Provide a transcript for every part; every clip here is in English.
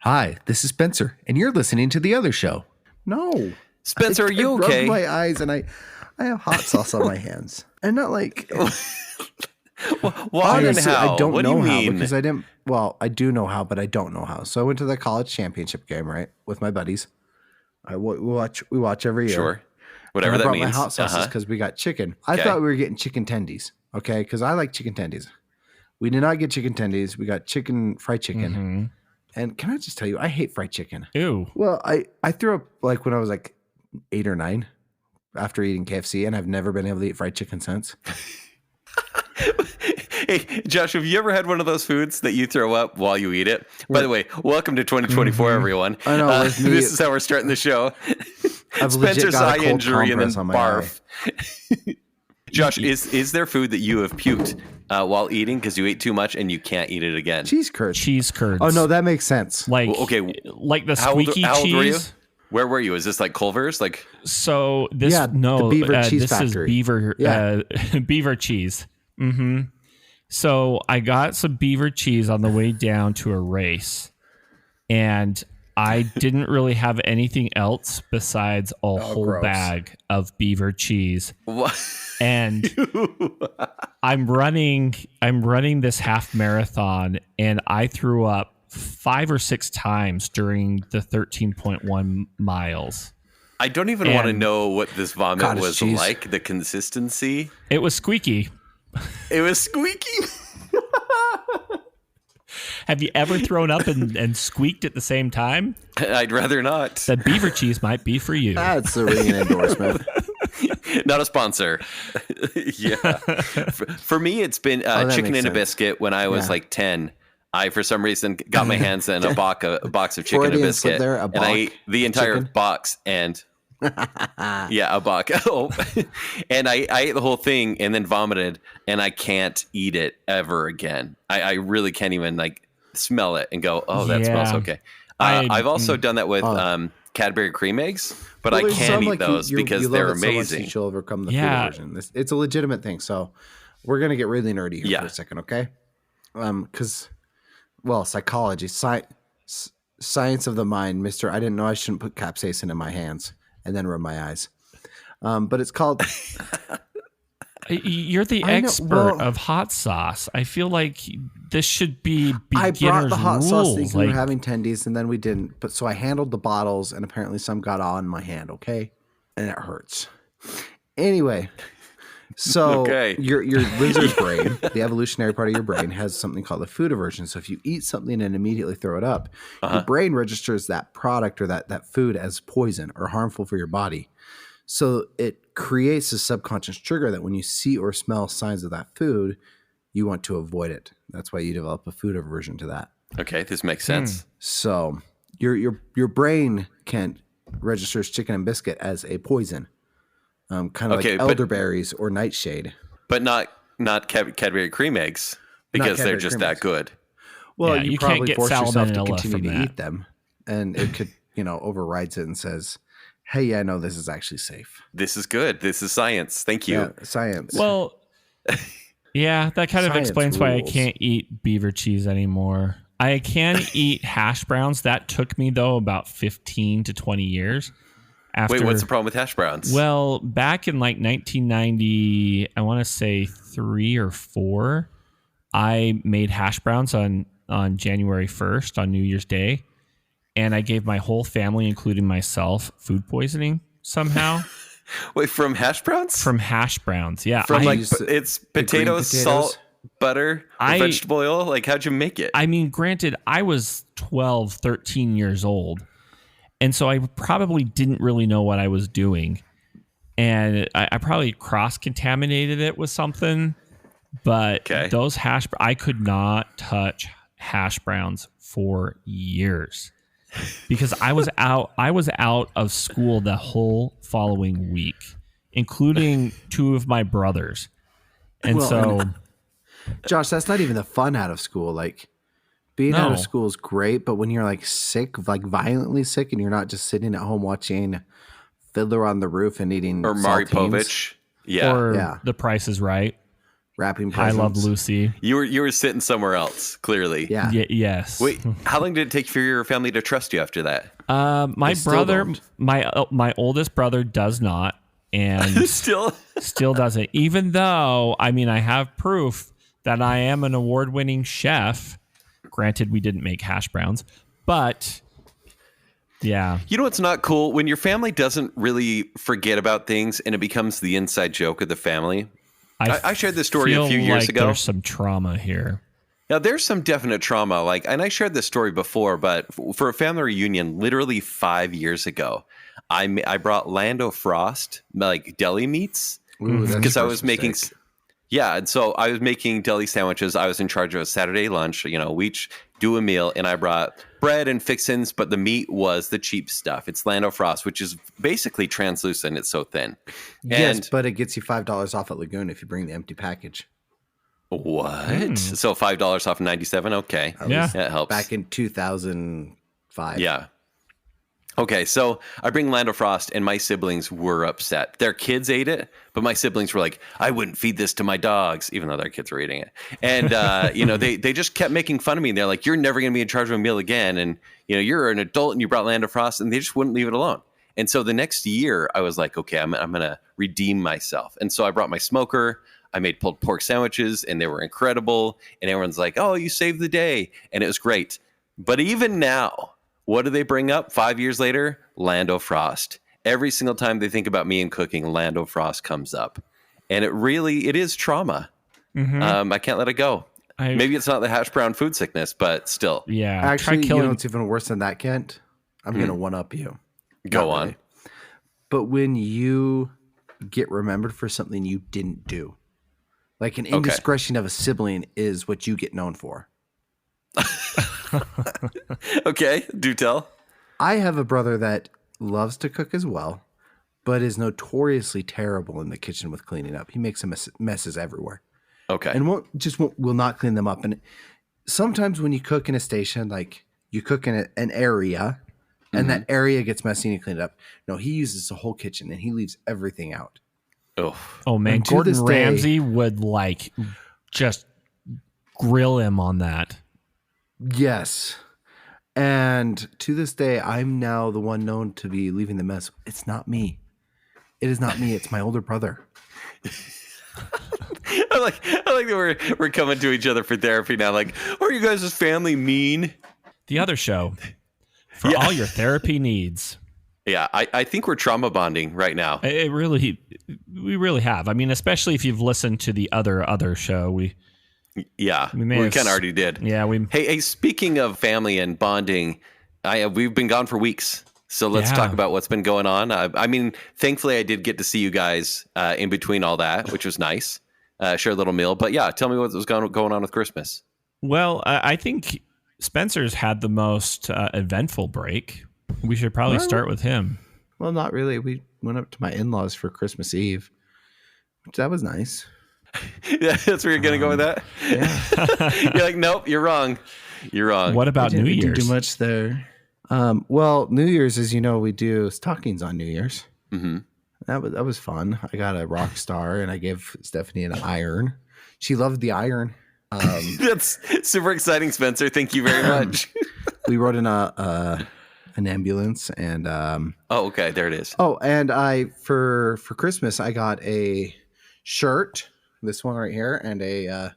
Hi, this is Spencer, and you're listening to The Other Show. No. Spencer, are you okay? I rubbed my eyes and I have hot sauce on my hands. And not like... Why and how? I don't what know do you how mean? because I didn't... Well, I do know how, but I don't know how. So I went to the college championship game, right, with my buddies. We watch every year. Sure. Whatever and I that brought means. my hot sauces because we got chicken. I thought we were getting chicken tendies, okay? Because I like chicken tendies. We did not get chicken tendies. We got fried chicken. Mm-hmm. And can I just tell you, I hate fried chicken. Ew. Well, I threw up like when I was like 8 or 9 after eating KFC, and I've never been able to eat fried chicken since. Hey, Josh, have you ever had one of those foods that you throw up while you eat it? By the way, welcome to 2024, everyone. I know. This is how we're starting the show. I've Spencer's got a eye cold injury and then compress on my barf. Josh, is there food that you have puked while eating because you ate too much and you can't eat it again? Cheese curds. Cheese curds. Oh, no, that makes sense. Like, like the squeaky how old were you? cheese. Where were you? Is this like Culver's? Like, So this, Yeah, the Beaver Cheese this Factory. is Beaver, Yeah. Beaver cheese. Mm-hmm. So I got some Beaver cheese on the way down to a race, and I didn't really have anything else besides a whole gross. bag of Beaver cheese. what? And I'm running this half marathon, and I threw up 5 or 6 times during the 13.1 miles. I don't even want to know what this vomit Cottage was cheese. like, the consistency. It was squeaky. It was squeaky. Have you ever thrown up and squeaked at the same time? I'd rather not. The Beaver cheese might be for you. That's a ringing endorsement. Not a sponsor. Yeah. For me, it's been that chicken makes and a sense. biscuit when I was Yeah. like 10. I, for some reason, got my hands in a box of chicken and a Freudian slip biscuit. there, a And I ate the entire chicken? box and... yeah, a box. Oh. And I ate the whole thing and then vomited, and I can't eat it ever again. I really can't even like smell it and go, oh, that Yeah. smells okay. I've also done that with Cadbury cream eggs, but I Well, there's can't some, eat like, those you because love they're it so much that amazing. you'll overcome the Yeah. food version. It's a legitimate thing. So we're going to get really nerdy here Yeah. for a second, okay? Because, well, psychology, science of the mind, Mr. I didn't know I shouldn't put capsaicin in my hands and then rub my eyes. But it's called... You're the I know, expert well- of hot sauce. I feel like this should be I beginner's brought the hot rules. sauce thinking we Like, were having tendies, and then we didn't. But so I handled the bottles, and apparently some got on my hand, okay? And it hurts. Anyway, so Okay. your lizard brain, the evolutionary part of your brain, has something called the food aversion. So if you eat something and immediately throw it up, your brain registers that product or that food as poison or harmful for your body. So it creates a subconscious trigger that when you see or smell signs of that food, you want to avoid it. That's why you develop a food aversion to that. Okay, this makes sense. So your brain registers chicken and biscuit as a poison, kind of Okay, like but- elderberries or nightshade. But not Cadbury cream eggs because they're Cadbury just cream that eggs. good. Well, Yeah, you you can't probably get force yourself to salmonella continue from to that. eat them, and it could overrides it and says, "Hey, yeah, no, this is actually safe." This is good. This is science. Thank you. Yeah, science. well, yeah, that kind of Science explains why I rules. can't eat Beaver cheese anymore. I can eat hash browns. That took me, though, about 15 to 20 years. After, Wait, what's the problem with hash browns? Well, back in like 1990, I want to say 3 or 4, I made hash browns on January 1st, on New Year's Day. And I gave my whole family, including myself, food poisoning somehow. Wait, from hash browns? From hash browns. Yeah. From I- like use it's green potatoes, potatoes? salt, butter, I- vegetable oil. Like, how'd you make it? I mean, granted, I was 12, 13 years old. And so I probably didn't really know what I was doing. And I probably cross-contaminated it with something. But Okay. those I could not touch hash browns for years. Because I was out of school the whole following week, including 2 of my brothers. And Well, so... Josh, that's not even the fun out of school. Like being out No. of school is great, but when you're like sick, like violently sick, and you're not just sitting at home watching Fiddler on the Roof and eating or Mari saltines, Povich. Yeah. or Yeah. The Price is Right. wrapping I presents. Love Lucy. You were sitting somewhere else, clearly. Yeah. Yes. Wait, how long did it take for your family to trust you after that? My still brother, don't. my oldest brother does not, and Still? still doesn't. Even though, I mean, I have proof that I am an award-winning chef. Granted, we didn't make hash browns, but yeah. You know what's not cool? When your family doesn't really forget about things and it becomes the inside joke of the family. I shared this story a few years ago. There's some trauma here. Now, there's some definite trauma, and I shared this story before, but for a family reunion, literally 5 years ago, I brought Lando Frost, like deli meats, because I was making, and so I was making deli sandwiches. I was in charge of a Saturday lunch. We each do a meal, and I brought bread and fixins, but the meat was the cheap stuff. It's Lando Frost, which is basically translucent. It's so thin. Yes, but it gets you $5 off at Lagoon if you bring the empty package. What? So $5 off 97? Okay. Yeah. That helps. Back in 2005. Yeah. Okay, so I bring Lando Frost, and my siblings were upset. Their kids ate it, but my siblings were like, I wouldn't feed this to my dogs, even though their kids were eating it. And, they just kept making fun of me. They're like, you're never going to be in charge of a meal again. And, you're an adult and you brought Lando Frost, and they just wouldn't leave it alone. And so the next year, I was like, okay, I'm going to redeem myself. And so I brought my smoker. I made pulled pork sandwiches, and they were incredible. And everyone's like, oh, you saved the day. And it was great. But even now, what do they bring up 5 years later? Lando Frost. Every single time they think about me and cooking, Lando Frost comes up. And it is trauma. I can't let it go. Maybe it's not the hash brown food sickness, but still. Yeah. Actually, it's even worse than that, Kent. I'm going to one-up you. Go on. But when you get remembered for something you didn't do, like an indiscretion of a sibling is what you get known for. Okay, do tell. I have a brother that loves to cook as well, but is notoriously terrible in the kitchen with cleaning up. He makes messes everywhere. Okay. And will not clean them up. And sometimes when you cook in a station, like you cook in an area and that area gets messy and you clean it up. No, he uses the whole kitchen and he leaves everything out. Oh man, And Gordon Ramsay would just grill him on that. Yes. And to this day, I'm now the one known to be leaving the mess. It's not me. It is not me. It's my older brother. I like that we're coming to each other for therapy now. Like, are you guys' family mean? The other show for all your therapy needs. Yeah, I think we're trauma bonding right now. We really have. I mean, especially if you've listened to the other show, we kind of already did. Yeah, Hey, speaking of family and bonding, we've been gone for weeks, so let's talk about what's been going on. I mean, thankfully, I did get to see you guys in between all that, which was nice. Share a little meal, but yeah, tell me what was going on with Christmas. Well, I think Spencer's had the most eventful break. We should probably start with him. Well, not really. We went up to my in-laws for Christmas Eve, which that was nice. Yeah, that's where you're going to go with that? Yeah. You're like, nope, you're wrong. You're wrong. What about New Year's? Didn't do much there. Well, New Year's, as you know, we do stockings on New Year's. Mm-hmm. That was fun. I got a rock star, and I gave Stephanie an iron. She loved the iron. That's super exciting, Spencer. Thank you very much. We rode in an ambulance, and oh, okay, there it is. Oh, and I for Christmas I got a shirt, this one right here, and a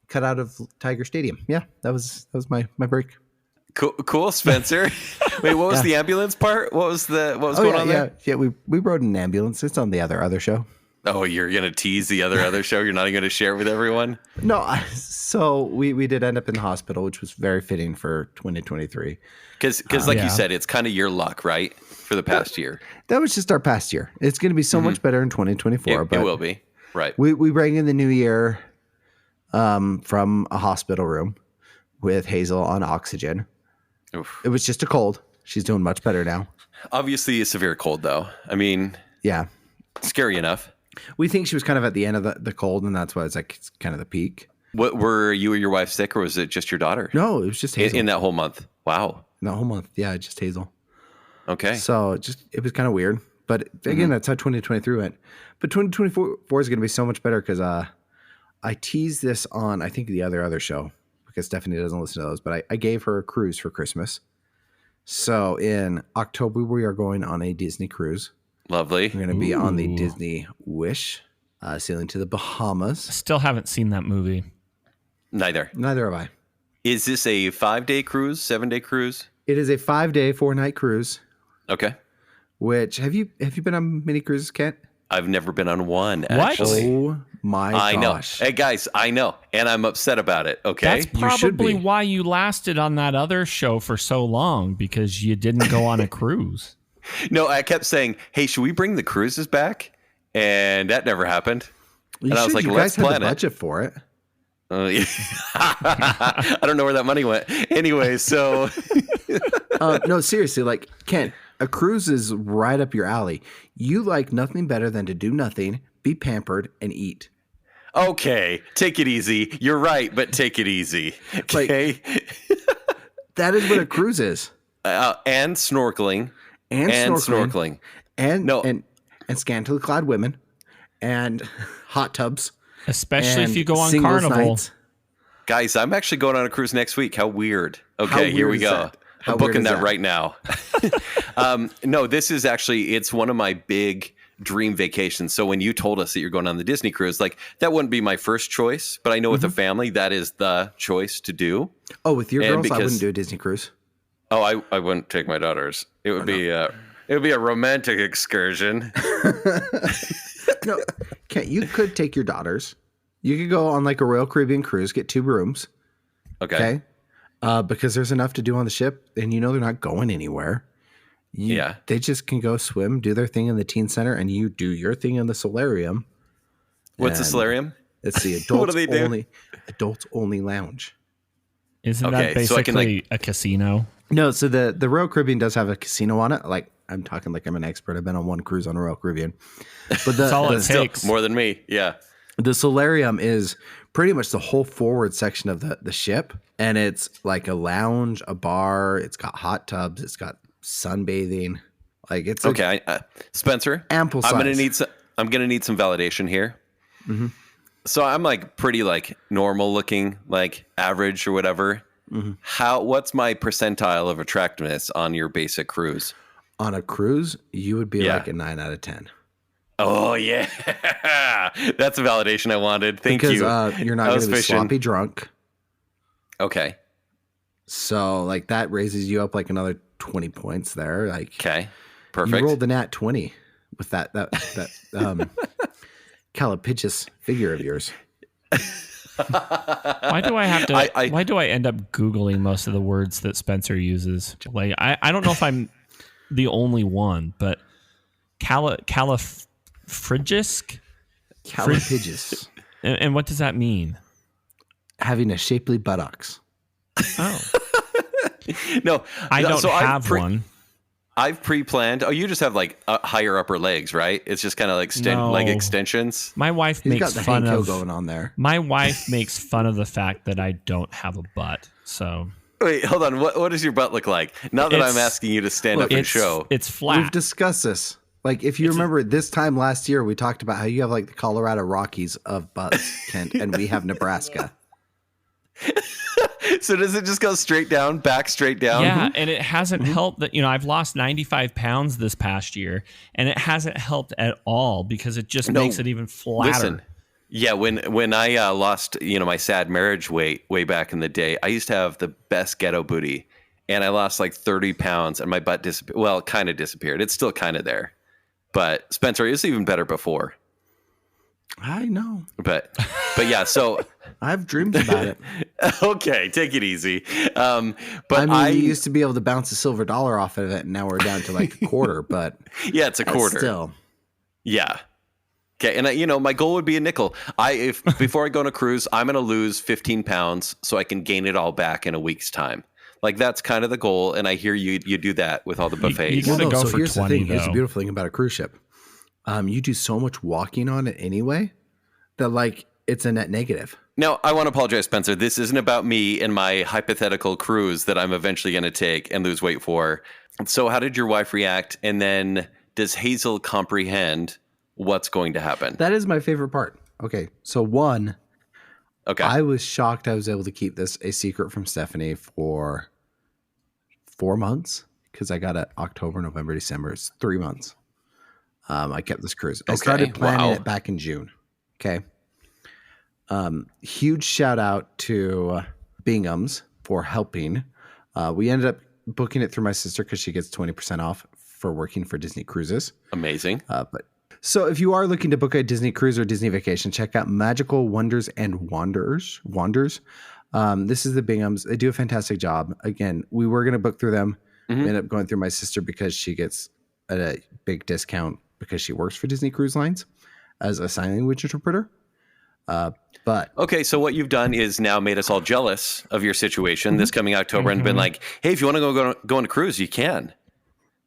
cut out of Tiger Stadium. Yeah, that was my break. Cool, Spencer. Wait, what was the ambulance part? What was going on there? Yeah, we rode in an ambulance. It's on the other show. Oh, you're gonna tease the other show? You're not even gonna share it with everyone? No, so we did end up in the hospital, which was very fitting for 2023. Because like you said, it's kind of your luck, right? For the past year. That was just our past year. It's going to be so much better in 2024. It will be, right? We rang in the new year from a hospital room with Hazel on oxygen. Oof. It was just a cold. She's doing much better now. Obviously, a severe cold, though. I mean, yeah, scary enough. We think she was kind of at the end of the cold, and that's why it's kind of the peak. What were you or your wife sick, or was it just your daughter? No, it was just Hazel. In that whole month. Wow. In that whole month, yeah, just Hazel. Okay. So it was kind of weird, but again, that's how 2023 went. But 2024 is going to be so much better because I teased this on, I think, the other show, because Stephanie doesn't listen to those, but I gave her a cruise for Christmas. So in October, we are going on a Disney cruise. Lovely. We're going to be on the Disney Wish, sailing to the Bahamas. Still haven't seen that movie. Neither have I. Is this a 5-day cruise, 7-day cruise? It is a 5-day, 4-night cruise. Okay. Which have you been on many cruises, Kent? I've never been on one, actually. Oh my gosh. I know. Hey guys, I know. And I'm upset about it. Okay. That's probably why you lasted on that other show for so long, because you didn't go on a cruise. No, I kept saying, hey, should we bring the cruises back? And that never happened. You and I was like, you let's guys had plan the it. budget for it. Yeah. I don't know where that money went. Anyway, so. No, seriously, like, Kent, a cruise is right up your alley. You like nothing better than to do nothing, be pampered, and eat. Okay, take it easy. You're right, but take it easy. Okay. That is what a cruise is. And snorkeling. And snorkeling. And scantily clad women. And hot tubs. Especially and if you go on singles Carnival. nights. Guys, I'm actually going on a cruise next week. How weird. Okay, here we go. I'm booking that right now. No, this is actually, it's one of my big dream vacations. So when you told us that you're going on the Disney cruise, like that wouldn't be my first choice, but I know with a family, that is the choice to do. Oh, with your girls, I wouldn't do a Disney cruise. Oh, I wouldn't take my daughters. It would be a romantic excursion. No, Kent, you could take your daughters. You could go on like a Royal Caribbean cruise, get 2 rooms. Okay. Because there's enough to do on the ship, and you know they're not going anywhere. They just can go swim, do their thing in the teen center, and you do your thing in the solarium. What's the solarium? It's the adults only lounge. Isn't that basically a casino? No, so the Royal Caribbean does have a casino on it. Like, I'm talking like I'm an expert. I've been on one cruise on a Royal Caribbean. But that's all it takes. More than me. Yeah. The solarium is pretty much the whole forward section of the ship. And it's like a lounge, a bar. It's got hot tubs. It's got sunbathing. Like it's okay. Spencer, ample size. I'm gonna need some validation here. Mm-hmm. So I'm like pretty like normal looking, like average or whatever. Mm-hmm. What's my percentile of attractiveness on your basic cruise? On a cruise, you would be like a 9 out of 10. Oh yeah, that's a validation I wanted. Thank you. Because you're not going to be sloppy drunk. Okay. So like that raises you up like another 20 points there. Like okay, perfect. You rolled the nat 20 with that calipicious figure of yours. Why do I have to? Why do I end up Googling most of the words that Spencer uses? Like I don't know if I'm the only one, but califrigisk. Calipigis. And what does that mean? Having a shapely buttocks. Oh. No, I don't have one. I've pre-planned. Oh, you just have like higher upper legs, right? It's just kind of like leg extensions. My wife makes got the fun of going on there. My wife makes fun of the fact that I don't have a butt. So wait, hold on. What does your butt look like? Not that I'm asking you to stand up and show. It's flat. We've discussed this. Like, if you remember this time last year, we talked about how you have like the Colorado Rockies of butts, Kent, and we have Nebraska. So does it just go straight down, back straight down? Yeah, and it hasn't helped that, I've lost 95 pounds this past year, and it hasn't helped at all because it just makes it even flatter. Listen, yeah, when I lost, my sad marriage weight way back in the day, I used to have the best ghetto booty, and I lost like 30 pounds, and my butt disappeared. Well, kind of disappeared. It's still kind of there. But Spencer, it was even better before. I know. But yeah, so I have dreams about it. Okay, take it easy. But we used to be able to bounce a silver dollar off of it, and now we're down to like a quarter. But yeah, it's a quarter still. Yeah. Okay, and my goal would be a nickel. If before I go on a cruise, I'm going to lose 15 pounds so I can gain it all back in a week's time. Like that's kind of the goal, and I hear you do that with all the buffets. You gotta go for here's 20, the thing. Here's the beautiful thing about a cruise ship. You do so much walking on it anyway that like it's a net negative. Now, I want to apologize, Spencer. This isn't about me and my hypothetical cruise that I'm eventually going to take and lose weight for. So how did your wife react? And then does Hazel comprehend what's going to happen? That is my favorite part. Okay, so one, Okay. I was shocked I was able to keep this a secret from Stephanie for 4 months because I got it October, November, December. It's 3 months. I kept this cruise. I started planning it back in June. Okay. Huge shout out to Bingham's for helping. We ended up booking it through my sister because she gets 20% off for working for Disney Cruises. Amazing. So if you are looking to book a Disney cruise or Disney vacation, check out Magical Wonders and Wanders. This is the Binghams. They do a fantastic job. Again, we were going to book through them. We ended up going through my sister because she gets a big discount because she works for Disney Cruise Lines as a sign language interpreter. But okay, so what you've done is now made us all jealous of your situation this coming October and been like, hey, if you want to go on a cruise, you can.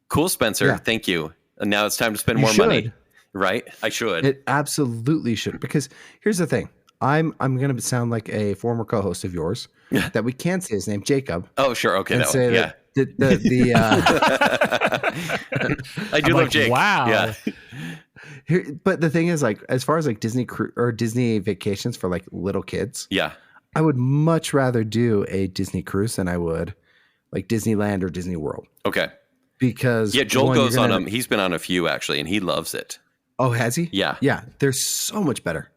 Cool, Spencer. Yeah. Thank you. And now it's time to spend more money. Right? I should. It absolutely should. Because here's the thing. I'm going to sound like a former co-host of yours that we can't say his name, Jacob. Oh, sure. Okay. And say that I do love Jake. Wow. Yeah. But the thing is, like, as far as like Disney or Disney vacations for like little kids, I would much rather do a Disney cruise than I would like Disneyland or Disney World. Okay. Because Joel goes on them. He's been on a few actually, and he loves it. Oh, has he? Yeah. Yeah. They're so much better.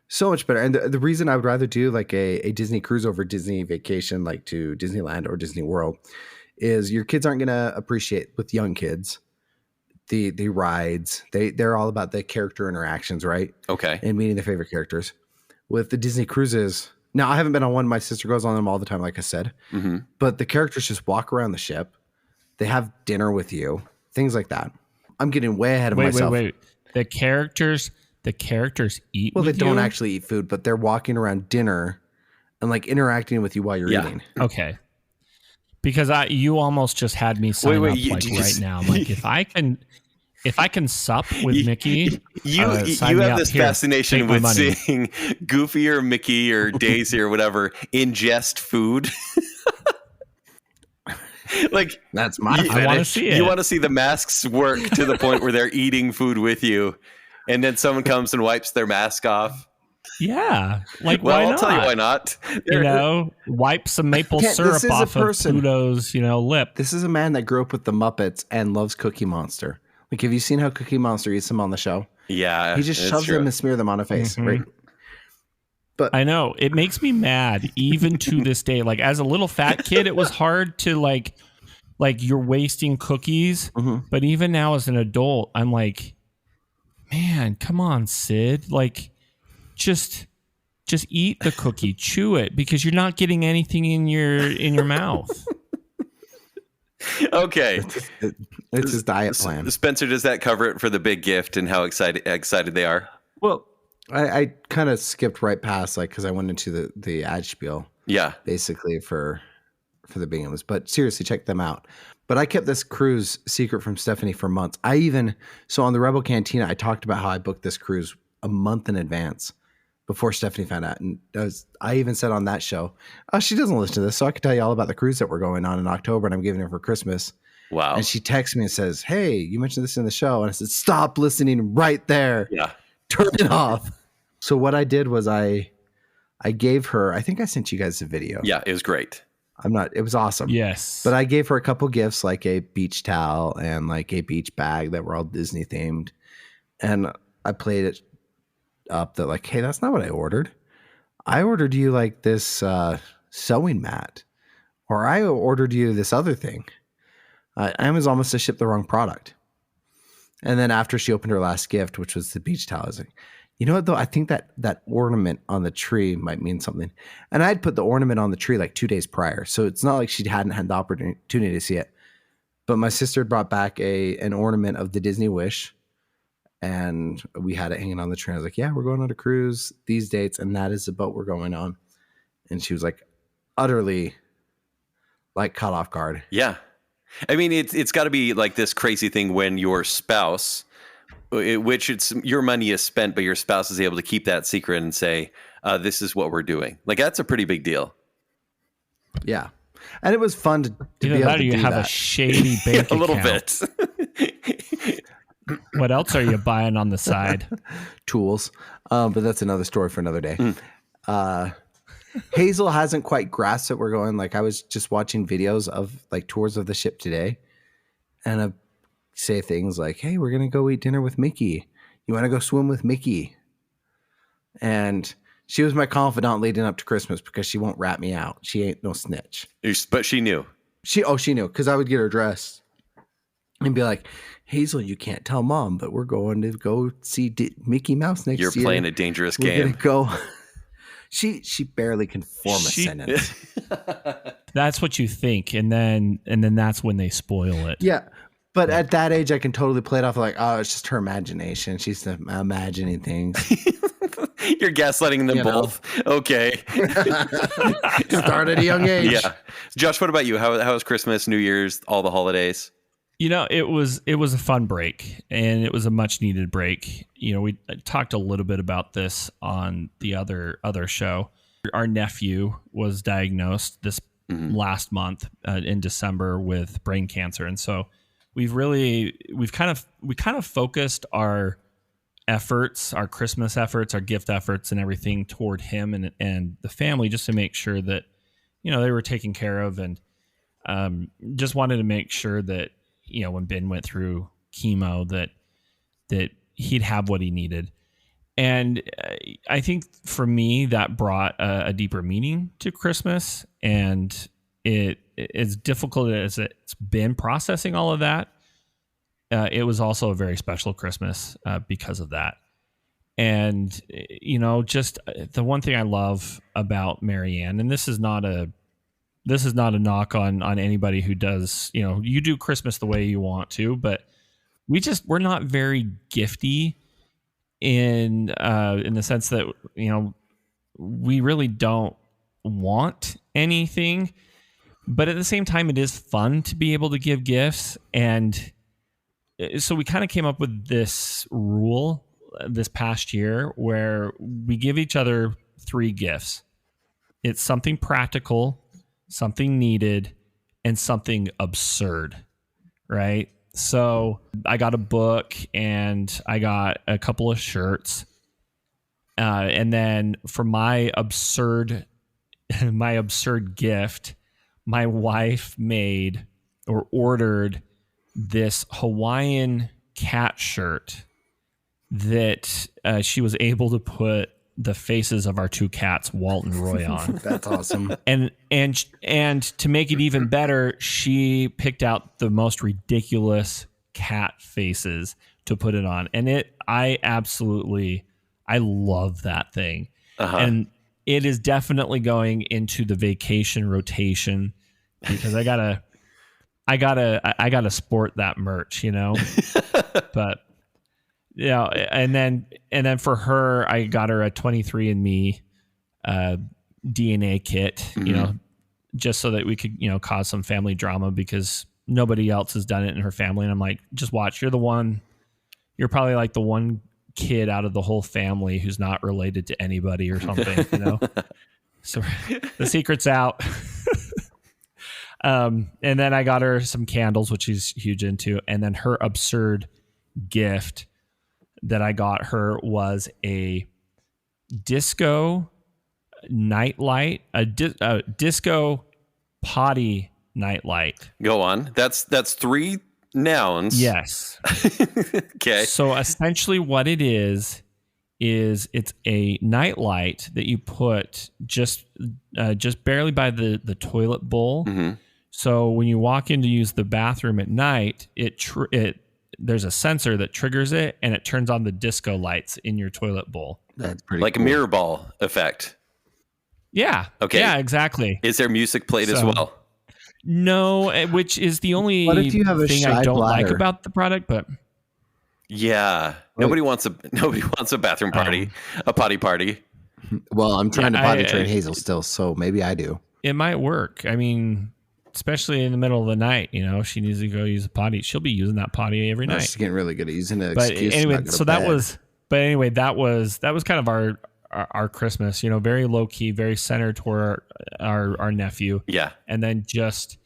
So much better. And the reason I would rather do like a Disney cruise over Disney vacation, like to Disneyland or Disney World, is your kids aren't going to appreciate with young kids the rides. They're all about the character interactions, right? Okay. And meeting their favorite characters. With the Disney cruises, now I haven't been on one. My sister goes on them all the time, like I said. But the characters just walk around the ship. They have dinner with you, things like that. I'm getting way ahead of myself. Wait. The characters eat. Well, they don't you? actually eat food, but they're walking around dinner and like interacting with you while you're eating. Okay. Because you almost just had me sign up right now. I'm like, if I can sup with Mickey, you have this fascination with seeing Goofy or Mickey or Daisy or whatever ingest food. Like that's my fetish. I want to see it. You want to see the masks work to the point where they're eating food with you, and then someone comes and wipes their mask off. Yeah, like well, why I'll not? tell you why not. Wipe some maple syrup off of Pluto's, lip. This is a man that grew up with the Muppets and loves Cookie Monster. Like, have you seen how Cookie Monster eats them on the show? Yeah, he just shoves them and smears them on a face, right? But I know it makes me mad even to this day. Like as a little fat kid, it was hard to like you're wasting cookies. But even now as an adult, I'm like, man, come on, Sid. Like just eat the cookie, chew it because you're not getting anything in your mouth. Okay. It's his diet plan. Spencer, does that cover it for the big gift and how excited they are? Well, I kind of skipped right past because I went into the ad spiel. Yeah. Basically for the Binghams. But seriously, check them out. But I kept this cruise secret from Stephanie for months. So on the Rebel Cantina, I talked about how I booked this cruise a month in advance before Stephanie found out. And I even said on that show, she doesn't listen to this, so I could tell you all about the cruise that we're going on in October and I'm giving her for Christmas. Wow. And she texts me and says, hey, you mentioned this in the show. And I said, stop listening right there. Yeah. Turn it off. So what I did was I gave her, I think I sent you guys a video. Yeah, it was great. It was awesome. Yes. But I gave her a couple gifts, like a beach towel and like a beach bag that were all Disney themed. And I played it up that like, hey, that's not what I ordered. I ordered you like this sewing mat, or I ordered you this other thing. Amazon must have shipped the wrong product. And then after she opened her last gift, which was the beach towel, I was like, you know what, though? I think that ornament on the tree might mean something. And I'd put the ornament on the tree like 2 days prior. So it's not like she hadn't had the opportunity to see it. But my sister brought back an ornament of the Disney Wish. And we had it hanging on the tree. I was like, yeah, we're going on a cruise these dates. And that is the boat we're going on. And she was like utterly like caught off guard. Yeah. I mean, it's got to be like this crazy thing when your spouse, which it's your money is spent, but your spouse is able to keep that secret and say, this is what we're doing. Like, that's a pretty big deal. Yeah. And it was fun to be able to do have that. A shady bank account. A little bit. What else are you buying on the side? Tools. But that's another story for another day. Hazel hasn't quite grasped that we're going. Like I was just watching videos of like tours of the ship today, and I say things like, "Hey, we're gonna go eat dinner with Mickey. You want to go swim with Mickey?" And she was my confidant leading up to Christmas because she won't rat me out. She ain't no snitch. But she knew. She knew because I would get her dressed and be like, "Hazel, you can't tell Mom, but we're going to go see Mickey Mouse next year. You're playing a dangerous We're game." gonna go. She barely can form a sentence. That's what you think, and then that's when they spoil it. Yeah. But at that age, I can totally play it off like, oh, it's just her imagination. She's imagining things. You're gaslighting them both. Okay. Start at a young age. Yeah. Josh, what about you? How was Christmas, New Year's, all the holidays? It was a fun break, and it was a much needed break. We talked a little bit about this on the other show. Our nephew was diagnosed this last month in December with brain cancer, and so we kind of focused our efforts, our Christmas efforts, our gift efforts, and everything toward him and the family, just to make sure that they were taken care of, and just wanted to make sure that when Ben went through chemo that he'd have what he needed. And I think for me that brought a deeper meaning to Christmas, and it as difficult as it's been processing all of that, it was also a very special Christmas because of that. And just the one thing I love about Marianne, and this is not a knock on anybody who does, you do Christmas the way you want to, but we're not very gifty in the sense that, we really don't want anything, but at the same time, it is fun to be able to give gifts. And so we kind of came up with this rule this past year where we give each other 3 gifts. It's something practical, something needed, and something absurd, right? So I got a book and I got a couple of shirts. And then for my absurd gift, my wife made or ordered this Hawaiian cat shirt that she was able to put the faces of our 2 cats, Walt and Roy, on. That's awesome. And to make it even better, she picked out the most ridiculous cat faces to put it on. And I love that thing. Uh-huh. And it is definitely going into the vacation rotation because I gotta sport that merch, but and then for her, I got her a 23andMe DNA kit, just so that we could, cause some family drama because nobody else has done it in her family. And I'm like, just watch. You're probably like the one kid out of the whole family who's not related to anybody or something, So the secret's out. And then I got her some candles, which she's huge into. And then her absurd gift that I got her was a disco nightlight, a disco potty nightlight. Go on. That's 3 nouns. Yes. Okay. So essentially what it is it's a nightlight that you put just barely by the toilet bowl. Mm-hmm. So when you walk in to use the bathroom at night, there's a sensor that triggers it and it turns on the disco lights in your toilet bowl. That's pretty like cool. A mirror ball effect. Yeah. Okay. Yeah, exactly. Is there music played as well? No, which is the only thing I don't like about the product, but yeah, nobody wants a bathroom party, a potty party. Well, I'm trying to potty train Hazel still, so maybe I do. It might work. I mean, especially in the middle of the night, she needs to go use a potty. She'll be using that potty every night. She's getting really good at using it. But anyway, so that was kind of our Christmas, very low key, very centered toward our nephew. Yeah. And then just,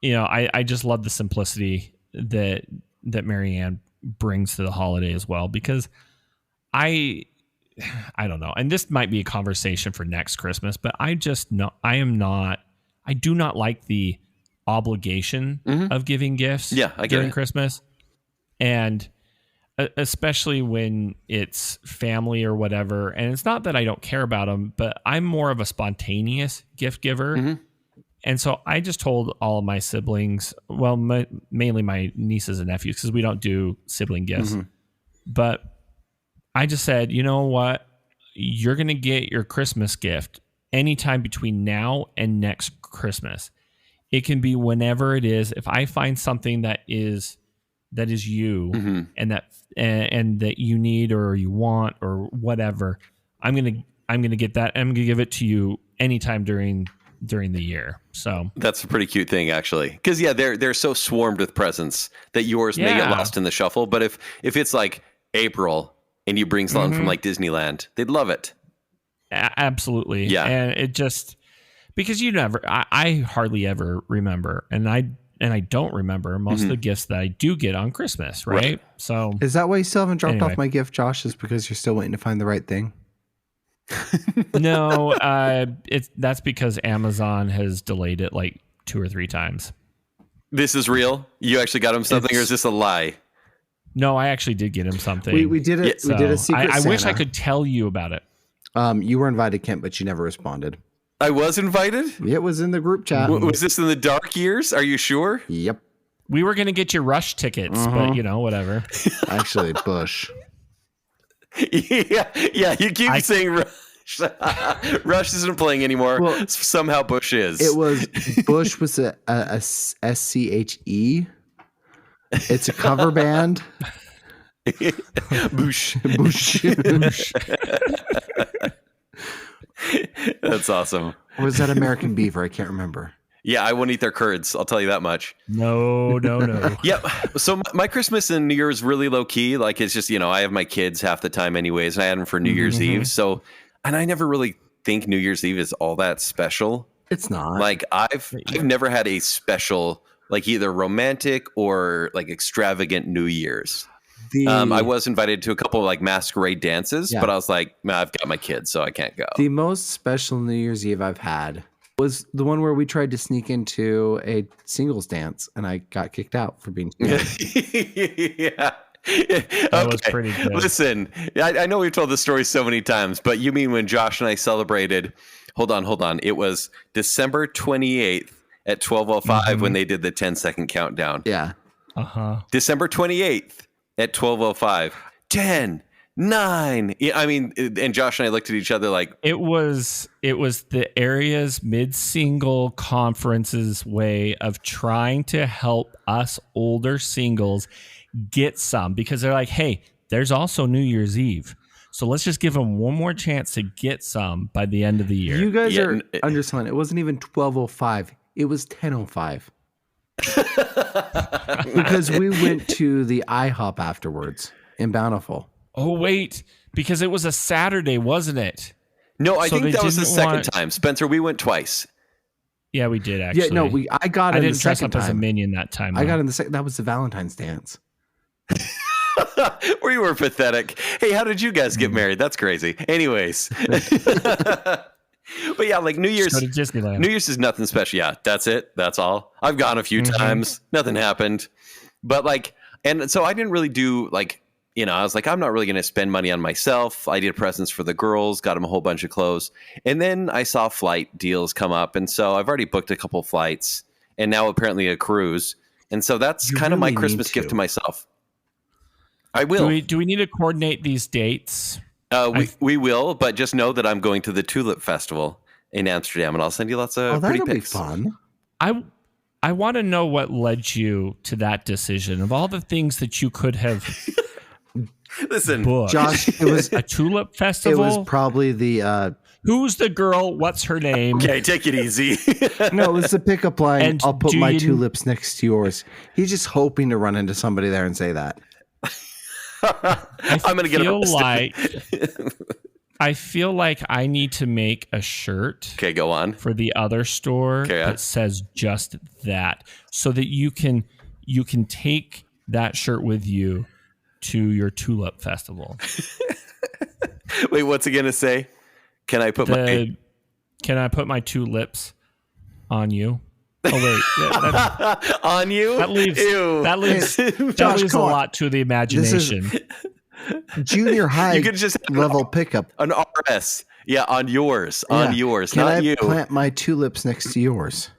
I just love the simplicity that Marianne brings to the holiday as well, because I I don't know. And this might be a conversation for next Christmas, but I do not like the obligation of giving gifts during Christmas. And especially when it's family or whatever. And it's not that I don't care about them, but I'm more of a spontaneous gift giver. And so I just told all of my siblings, well, mainly my nieces and nephews, because we don't do sibling gifts. But I just said, you know what? You're going to get your Christmas gift anytime between now and next Christmas. It can be whenever it is. If I find something that is you and that you need or you want or whatever, I'm gonna get that. I'm gonna give it to you anytime during the year. So that's a pretty cute thing, actually, because they're so swarmed with presents that yours may get lost in the shuffle. But if it's like April and you bring something from like Disneyland, they'd love it. Absolutely. Yeah. And it just, because I hardly ever remember, and I don't remember most of the gifts that I do get on Christmas, right? So is that why you still haven't dropped off my gift, Josh? Is because you're still waiting to find the right thing? No, that's because Amazon has delayed it like 2 or 3 times. This is real? You actually got him something, or is this a lie? No, I actually did get him something. We did it. We did a secret I Santa. wish I could tell you about it. You were invited, Kent, but you never responded. I was invited? It was in the group chat. Was this in the dark years? Are you sure? Yep. We were going to get you Rush tickets, but whatever. Actually, Bush. Yeah, you keep saying Rush. Rush isn't playing anymore. Well, somehow Bush is. It was Bush was a SCHE. It's a cover band. Bush. That's awesome. Or was that American Beaver? I can't remember. Yeah, I won't eat their curds. I'll tell you that much. No. Yep. So my Christmas and New Year's really low key. Like, it's just, I have my kids half the time anyways, and I had them for New Year's Eve. So, and I never really think New Year's Eve is all that special. It's not. Like, I've never had a special, like, either romantic or like extravagant New Year's. I was invited to a couple of like masquerade dances, but I was like, I've got my kids, so I can't go. The most special New Year's Eve I've had was the one where we tried to sneak into a singles dance, and I got kicked out for being too Yeah. That was pretty good. Listen, I know we've told this story so many times, but you mean when Josh and I celebrated, hold on. It was December 28th at 12:05 when they did the 10-second countdown. Yeah. December 28th at 12:05. 10, 9. I mean, and Josh and I looked at each other like it was the area's mid-single conference's way of trying to help us older singles get some, because they're like, hey, there's also New Year's Eve, so let's just give them one more chance to get some by the end of the year. You guys are underselling. It wasn't even 12:05. It was 10:05. Because we went to the IHOP afterwards in Bountiful. Oh, wait, because it was a Saturday, wasn't it? No, I think that was the second time. Spencer, we went twice. Yeah, we did actually. Yeah, no, I got in the second time. As a minion that time. I got in the second. That was the Valentine's dance. Where you were pathetic. Hey, how did you guys get married? That's crazy. Anyways. But yeah, like New Year's is nothing special. Yeah, that's it. That's all. I've gone a few times. Nothing happened. But like, and so I didn't really do like, I was like, I'm not really going to spend money on myself. I did presents for the girls, got them a whole bunch of clothes. And then I saw flight deals come up. And so I've already booked a couple flights and now apparently a cruise. And so that's kind of my Christmas gift to myself. I will. Do we need to coordinate these dates? We will, but just know that I'm going to the Tulip Festival in Amsterdam, and I'll send you lots of pretty pics. That'll be fun. I want to know what led you to that decision. Of all the things that you could have booked, Josh, it was a Tulip Festival. It was probably the who's the girl? What's her name? Okay, take it easy. No, it was the pickup line. And I'll put my tulips next to yours. He's just hoping to run into somebody there and say that. I'm going to get arrested. I feel like I need to make a shirt. Okay, go on. For the other store that says just that, so that you can take that shirt with you to your Tulip Festival. Wait, what's it gonna say? Can I put my two lips on you? Oh wait, on you? That leaves a lot to the imagination. Junior high you could just level pickup. An RS. Yeah, on yours. Yeah. On yours, Can not I you. plant my two lips next to yours?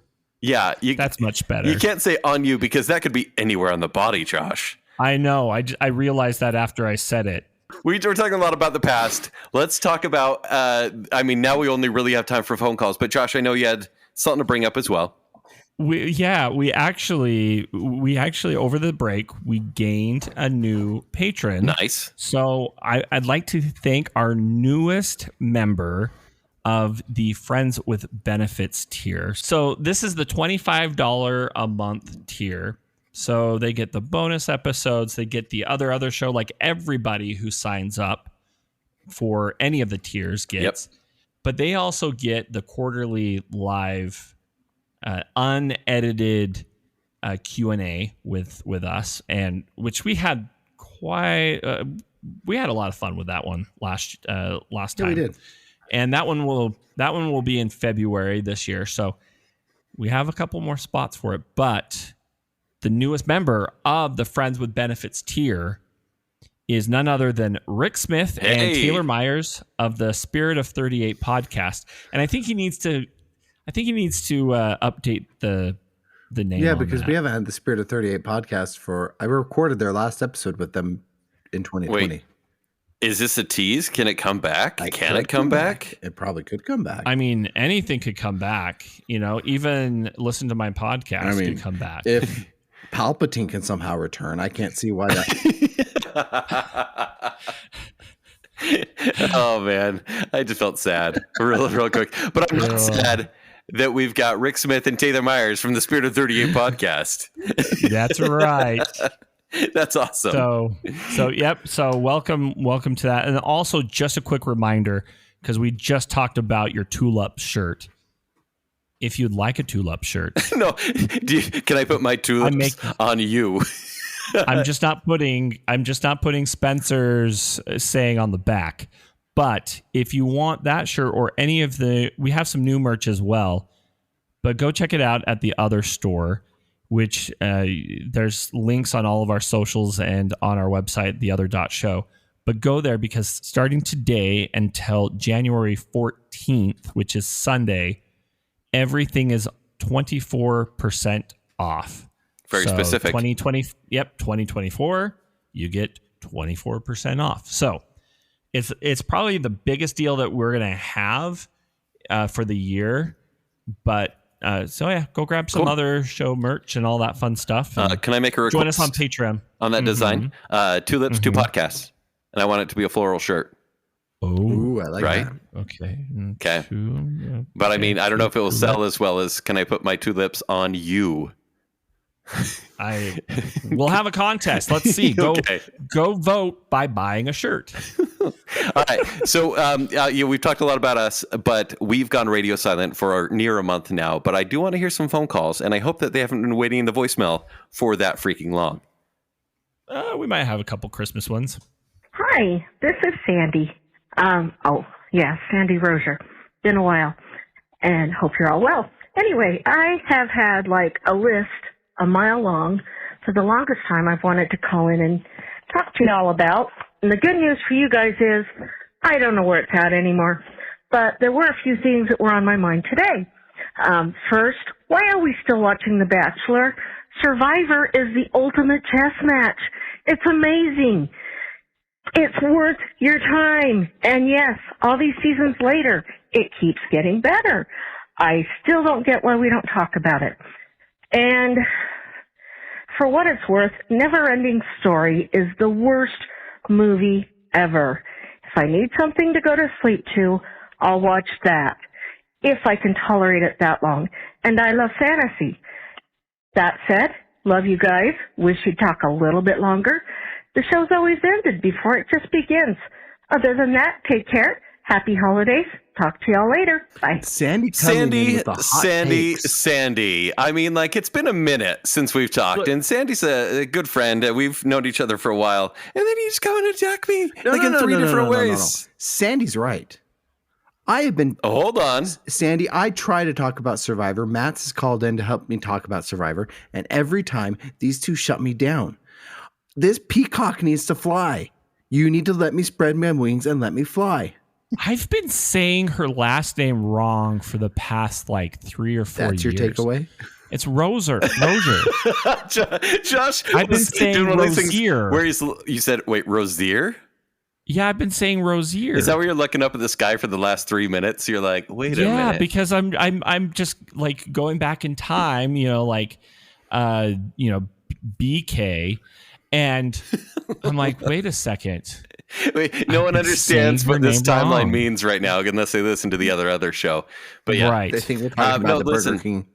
Yeah, that's much better. You can't say on you because that could be anywhere on the body, Josh. I know. I realized that after I said it. We're talking a lot about the past. Let's talk about, now we only really have time for phone calls. But Josh, I know you had something to bring up as well. We actually over the break, we gained a new patron. Nice. So I'd like to thank our newest member of the Friends with Benefits tier. So this is the $25 a month tier. So they get the bonus episodes, they get the other show, like everybody who signs up for any of the tiers gets. Yep. But they also get the quarterly live unedited Q&A with us, and which we had we had a lot of fun with that one last time. Yeah, we did. And that one will be in February this year. So we have a couple more spots for it, but the newest member of the Friends with Benefits tier is none other than Rick Smith and Taylor Myers of the Spirit of 38 podcast. And I think he needs to update the name. Yeah, because we haven't had the Spirit of 38 podcast I recorded their last episode with them in 2020. Wait, is this a tease? Can it come back? Can it come back? It probably could come back. I mean, anything could come back. Even listen to my podcast could come back. If Palpatine can somehow return, I can't see why that. Oh man, I just felt sad real quick, but I'm not sad that we've got Rick Smith and Taylor Myers from the Spirit of 38 podcast. That's right. That's awesome. So yep. So welcome to that. And also just a quick reminder, because we just talked about your Tulip shirt. If you'd like a Tulip shirt. No. Can I put my tulips on you? I'm just not putting Spencer's saying on the back. But if you want that shirt or any of we have some new merch as well, but go check it out at the other store, which there's links on all of our socials and on our website, theother.show. But go there, because starting today until January 14th, which is Sunday, everything is 24% off. Very specific. 2024, you get 24% off. So it's probably the biggest deal that we're going to have for the year. But go grab some other show merch and all that fun stuff. Can I make a request? Join us on Patreon. On that design, Tulips, two podcasts. And I want it to be a floral shirt. Oh, I like that. Okay. But I mean, I don't know if it will sell as well as Can I Put My Two Lips on You? We'll have a contest. Let's see. Go vote by buying a shirt. All right. So we've talked a lot about us, but we've gone radio silent for near a month now. But I do want to hear some phone calls, and I hope that they haven't been waiting in the voicemail for that freaking long. We might have a couple Christmas ones. Hi, this is Sandy. Sandy Rozier. Been a while, and hope you're all well. Anyway, I have had like a list a mile long for the longest time I've wanted to call in and talk to you all about. And the good news for you guys is I don't know where it's at anymore, but there were a few things that were on my mind today. First, why are we still watching The Bachelor? Survivor is the ultimate chess match. It's amazing. It's worth your time. And yes, all these seasons later, it keeps getting better. I still don't get why we don't talk about it. And for what it's worth, Neverending Story is the worst movie ever. If I need something to go to sleep to, I'll watch that, if I can tolerate it that long. And I love fantasy. That said, love you guys. Wish you'd talk a little bit longer. The show's always ended before it just begins. Other than that, take care. Happy holidays. Talk to y'all later. Bye. Sandy coming in with the hot takes. Sandy. I mean, like, it's been a minute since we've talked, and Sandy's a good friend. We've known each other for a while, and then he's coming to attack me in three different ways. Sandy's right. I have been. Oh, hold on. Sandy, I try to talk about Survivor. Matt's has called in to help me talk about Survivor, and every time these two shut me down. This peacock needs to fly. You need to let me spread my wings and let me fly. I've been saying her last name wrong for the past like 3 or 4 years. That's your takeaway? It's Roser. Josh, I've been saying Rosier. Where you said, wait, Rosier? Yeah, I've been saying Rosier. Is that where you're looking up at the sky for the last 3 minutes? You're like, wait a minute. Yeah, because I'm just like going back in time, BK, and I'm like, wait a second. Wait, no one understands what this timeline means right now unless they listen to the other show. But yeah, right. They think we're talking about the Burger King.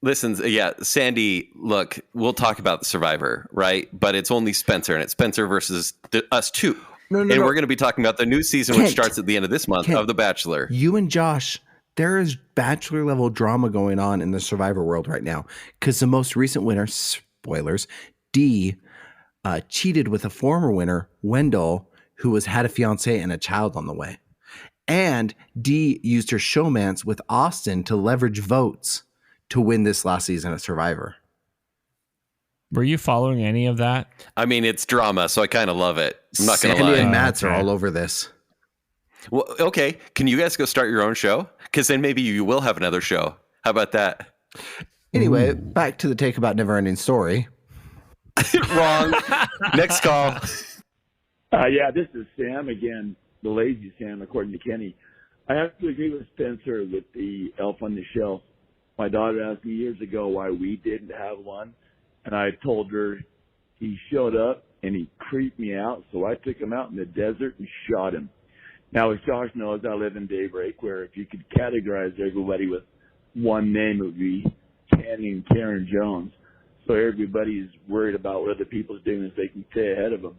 Listen, yeah, Sandy, look, we'll talk about the Survivor, right? But it's only Spencer, and it's Spencer versus us two. We're going to be talking about the new season, which starts at the end of this month, of The Bachelor. You and Josh, there is Bachelor level drama going on in the Survivor world right now because the most recent winner, spoilers, Dee, cheated with a former winner, Wendell, who had a fiance and a child on the way. And Dee used her showmance with Austin to leverage votes to win this last season of Survivor. Were you following any of that? I mean, it's drama, so I kind of love it. I'm not going to lie. Sandy and Matt's are all over this. Well, okay. Can you guys go start your own show? Because then maybe you will have another show. How about that? Anyway, back to the take about Never Ending Story. Wrong. Next call. Yeah, this is Sam again, the lazy Sam, according to Kenny. I have to agree with Spencer with the elf on the shelf. My daughter asked me years ago why we didn't have one, and I told her he showed up and he creeped me out, so I took him out in the desert and shot him. Now, as Josh knows, I live in Daybreak, where if you could categorize everybody with one name, it would be Kenny and Karen Jones. So everybody's worried about what other people's doing so they can stay ahead of them.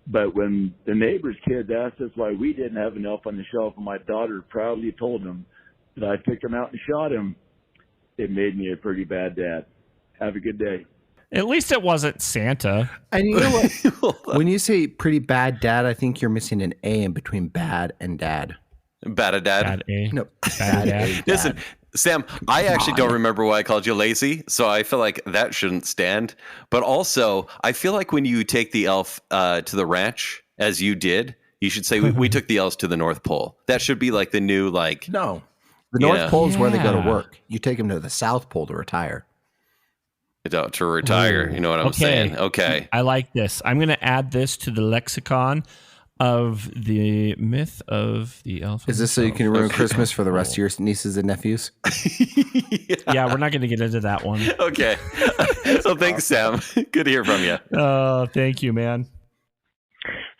But when the neighbor's kids asked us why we didn't have an elf on the shelf, and my daughter proudly told them that I took him out and shot him, it made me a pretty bad dad. Have a good day. At least it wasn't Santa. And you know what? When you say pretty bad dad, I think you're missing an A in between bad and dad. Bad a dad? Bad A. No, bad dad. Listen, Sam, I actually don't remember why I called you lazy, so I feel like that shouldn't stand. But also, I feel like when you take the elf to the ranch, as you did, you should say, we took the elves to the North Pole. That should be like the new, like... No. The North Pole is where they go to work. You take them to the South Pole to retire. To retire, you know what I'm saying? Okay. I like this. I'm going to add this to the lexicon of the myth of the elf. Is this so you can ruin Christmas for the rest of your nieces and nephews? Yeah, we're not going to get into that one. Okay. So thanks, Sam. Good to hear from you. Oh, thank you, man.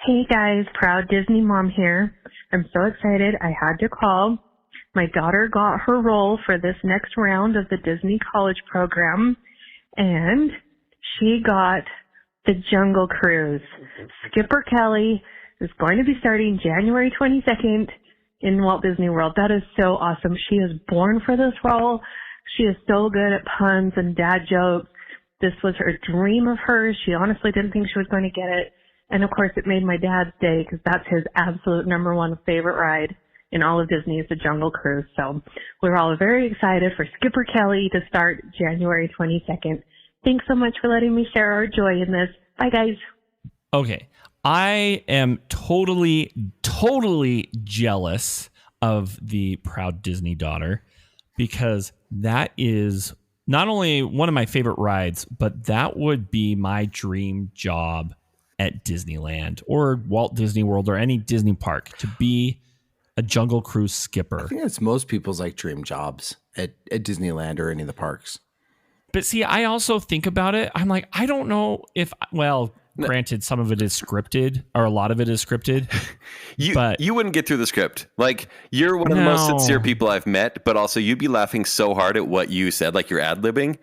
Hey guys, proud Disney mom here. I'm so excited. I had to call. My daughter got her role for this next round of the Disney College program, and she got the Jungle Cruise. Skipper Kelly is going to be starting January 22nd in Walt Disney World. That is so awesome. She is born for this role. She is so good at puns and dad jokes. This was her dream of hers. She honestly didn't think she was going to get it. And of course, it made my dad's day because that's his absolute number one favorite ride in all of Disney is the Jungle Cruise. So we're all very excited for Skipper Kelly to start January 22nd. Thanks so much for letting me share our joy in this. Bye, guys. Okay. I am totally jealous of the proud Disney daughter because that is not only one of my favorite rides, but that would be my dream job at Disneyland or Walt Disney World or any Disney park, to be a Jungle Cruise skipper. I think that's most people's like dream jobs at Disneyland or any of the parks. But see, I also think about it. I'm like, I don't know if, well, granted, some of it is scripted or a lot of it is scripted. You wouldn't get through the script. Like, you're one of the most sincere people I've met, but also you'd be laughing so hard at what you said, like you're ad-libbing.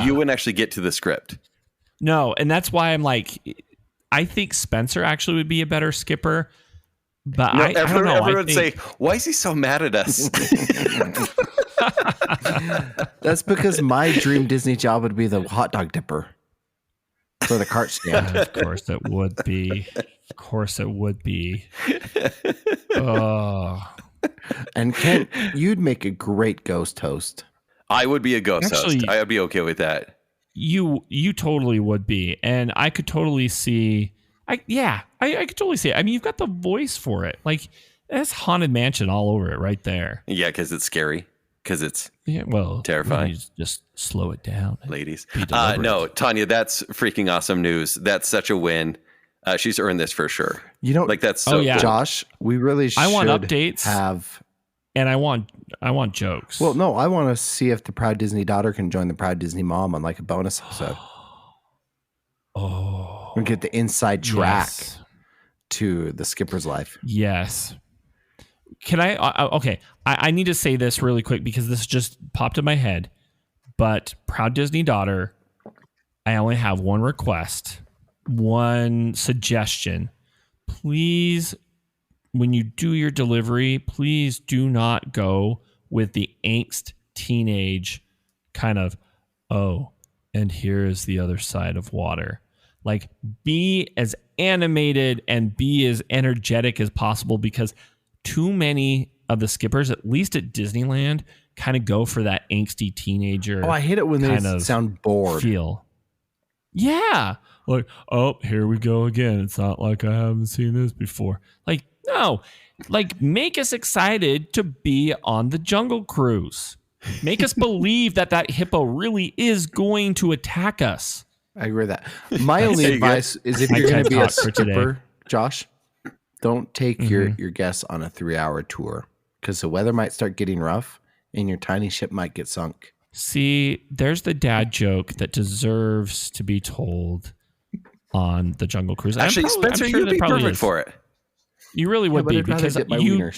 You wouldn't actually get to the script. No, and that's why I'm like, I think Spencer actually would be a better skipper. But I don't know. Everyone would say, why is he so mad at us? That's because my dream Disney job would be the hot dog dipper for the cart stand. Of course it would be. Of course it would be. Oh. And Kent, you'd make a great ghost host. I would be a ghost host. I would be okay with that. You totally would be. And I could totally see... I could totally see it. I mean, you've got the voice for it. Like, that's Haunted Mansion all over it right there. Yeah, because it's scary. Because it's terrifying. Just slow it down. Ladies. No, Tanya, that's freaking awesome news. That's such a win. She's earned this for sure. You know, like that's so cool. Josh, we really should I want updates. Have... And I want jokes. Well, no, I want to see if the Proud Disney daughter can join the Proud Disney mom on like a bonus episode. We get the inside track to the skipper's life. Yes. Can I? Okay. I need to say this really quick because this just popped in my head. But Proud Disney daughter, I only have one request, one suggestion. Please, when you do your delivery, please do not go with the angst teenage kind of, oh, and here is the other side of water. Like, be as animated and be as energetic as possible because too many of the skippers, at least at Disneyland, kind of go for that angsty teenager. Oh, I hate it when they sound bored. Feel. Yeah. Like, oh, here we go again. It's not like I haven't seen this before. Like, no. Like, make us excited to be on the Jungle Cruise. Make us believe that hippo really is going to attack us. I agree with that. My only advice is if you're going to be a skipper, Josh, don't take your guests on a 3-hour tour because the weather might start getting rough and your tiny ship might get sunk. See, there's the dad joke that deserves to be told on the Jungle Cruise. Actually, Spencer, you'd be perfect for it. You really would be because you...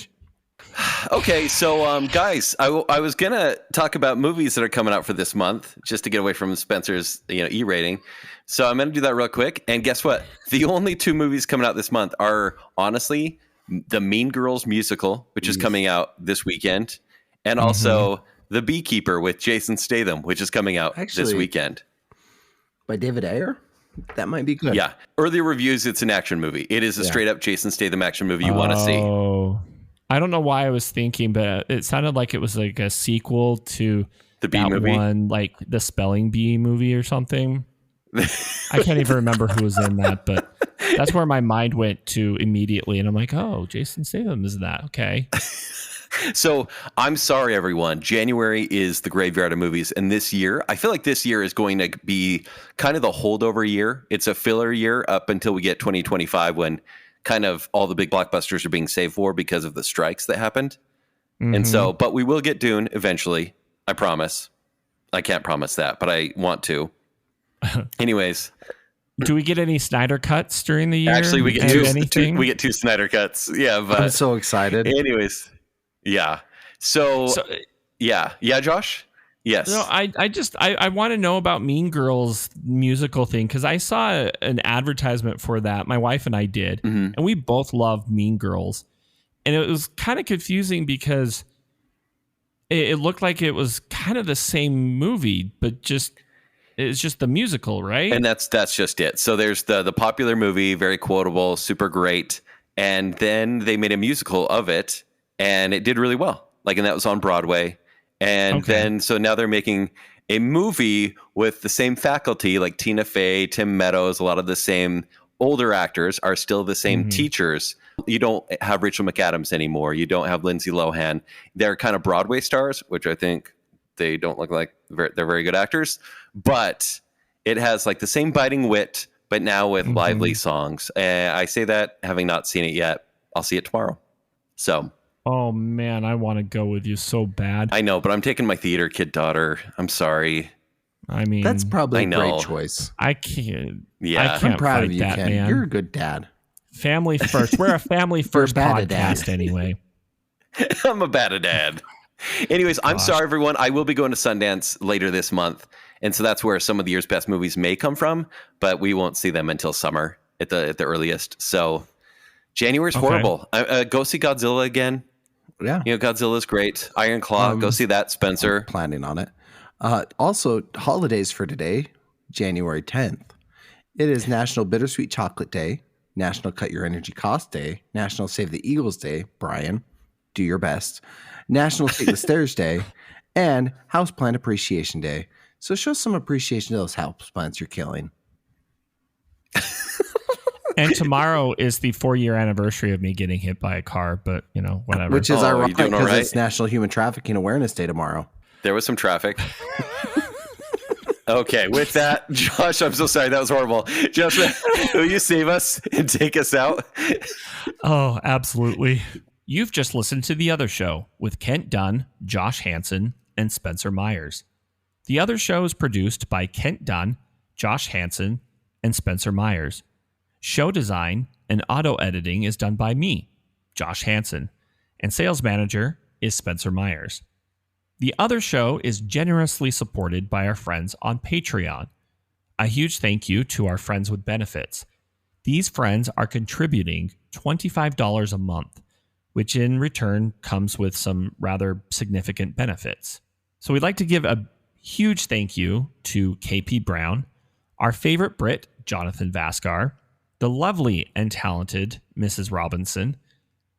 Okay, so guys, I was gonna talk about movies that are coming out for this month, just to get away from Spencer's E rating. So I'm gonna do that real quick. And guess what? The only 2 movies coming out this month are honestly the Mean Girls musical, which is coming out this weekend, and also The Beekeeper with Jason Statham, which is coming out this weekend. By David Ayer? That might be good. Yeah. Early reviews, it's an action movie. It is a straight up Jason Statham action movie you want to see. I don't know why I was thinking, but it sounded like it was like a sequel to the Bee movie, one, like the Spelling Bee movie or something. I can't even remember who was in that, but that's where my mind went to immediately. And I'm like, oh, Jason Statham is that. Okay. So I'm sorry, everyone. January is the graveyard of movies. And this year, I feel like this year is going to be kind of the holdover year. It's a filler year up until we get 2025 when kind of all the big blockbusters are being saved for because of the strikes that happened. And so, but we will get Dune eventually. I promise. I can't promise that, but I want to. Anyways. Do we get any Snyder cuts during the year? Actually, we get two Snyder cuts. Yeah. But I'm so excited. Anyways. Yeah. So yeah, Josh? Yes. No, I want to know about Mean Girls musical thing because I saw an advertisement for that. My wife and I did, and we both love Mean Girls. And it was kind of confusing because it looked like it was kind of the same movie, but it's just the musical, right? And that's just it. So there's the popular movie, very quotable, super great, and then they made a musical of it, and it did really well. And that was on Broadway. And then, so now they're making a movie with the same faculty, like Tina Fey, Tim Meadows, a lot of the same older actors are still the same teachers. You don't have Rachel McAdams anymore. You don't have Lindsay Lohan. They're kind of Broadway stars, which I think they don't look like they're very good actors. But it has the same biting wit, but now with lively songs. I say that having not seen it yet. I'll see it tomorrow. So... Oh, man, I want to go with you so bad. I know, but I'm taking my theater kid daughter. I'm sorry. I mean... That's probably a great choice. I can't... Yeah. I can't I'm proud fight of you, that, Ken. man. You're a good dad. Family first. We're a family first podcast anyway. I'm a bad dad. Anyways, I'm sorry, everyone. I will be going to Sundance later this month. And so that's where some of the year's best movies may come from. But we won't see them until summer at the earliest. So... January's horrible. Go see Godzilla again. Yeah. Godzilla's great. Iron Claw. Go see that, Spencer. I'm planning on it. Also, holidays for today, January 10th. It is National Bittersweet Chocolate Day, National Cut Your Energy Cost Day, National Save the Eagles Day, Brian, do your best, National Take the Stairs Day, and Houseplant Appreciation Day. So show some appreciation to those houseplants you're killing. And tomorrow is the 4-year anniversary of me getting hit by a car, but whatever. Which is ironic because right? it's National Human Trafficking Awareness Day tomorrow. There was some traffic. Okay, with that, Josh, I'm so sorry. That was horrible. Josh, will you save us and take us out? Oh, absolutely. You've just listened to The Other Show with Kent Dunn, Josh Hansen, and Spencer Myers. The Other Show is produced by Kent Dunn, Josh Hansen, and Spencer Myers. Show design and auto editing is done by me, Josh Hansen, and sales manager is Spencer Myers. The Other Show is generously supported by our friends on Patreon. A huge thank you to our friends with benefits. These friends are contributing $25 a month, which in return comes with some rather significant benefits. So we'd like to give a huge thank you to KP Brown, our favorite Brit, Jonathan Vaskar, the lovely and talented Mrs. Robinson,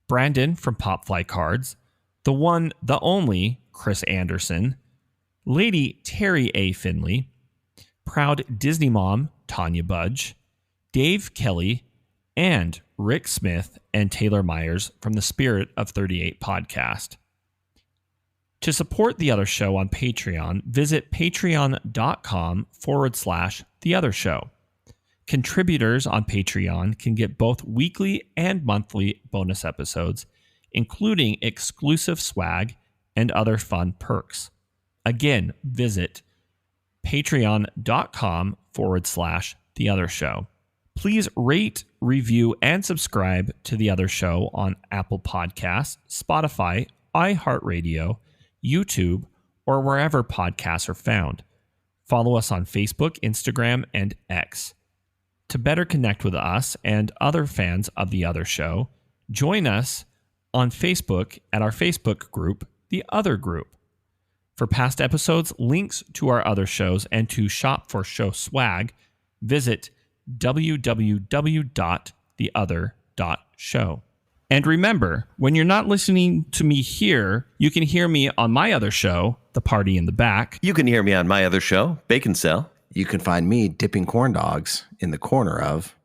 Brandon from Popfly Cards, the one, the only Chris Anderson, Lady Terry A. Finley, proud Disney mom Tanya Budge, Dave Kelly, and Rick Smith and Taylor Myers from the Spirit of 38 podcast. To support The Other Show on Patreon, visit patreon.com/The Other Show. Contributors on Patreon can get both weekly and monthly bonus episodes, including exclusive swag and other fun perks. Again, visit patreon.com/The Other Show. Please rate, review, and subscribe to The Other Show on Apple Podcasts, Spotify, iHeartRadio, YouTube, or wherever podcasts are found. Follow us on Facebook, Instagram, and X. To better connect with us and other fans of The Other Show, join us on Facebook at our Facebook group, The Other Group. For past episodes, links to our other shows, and to shop for show swag, visit www.theother.show. And remember, when you're not listening to me here, you can hear me on my other show, The Party in the Back. You can hear me on my other show, Baconsale. You can find me dipping corn dogs in the corner of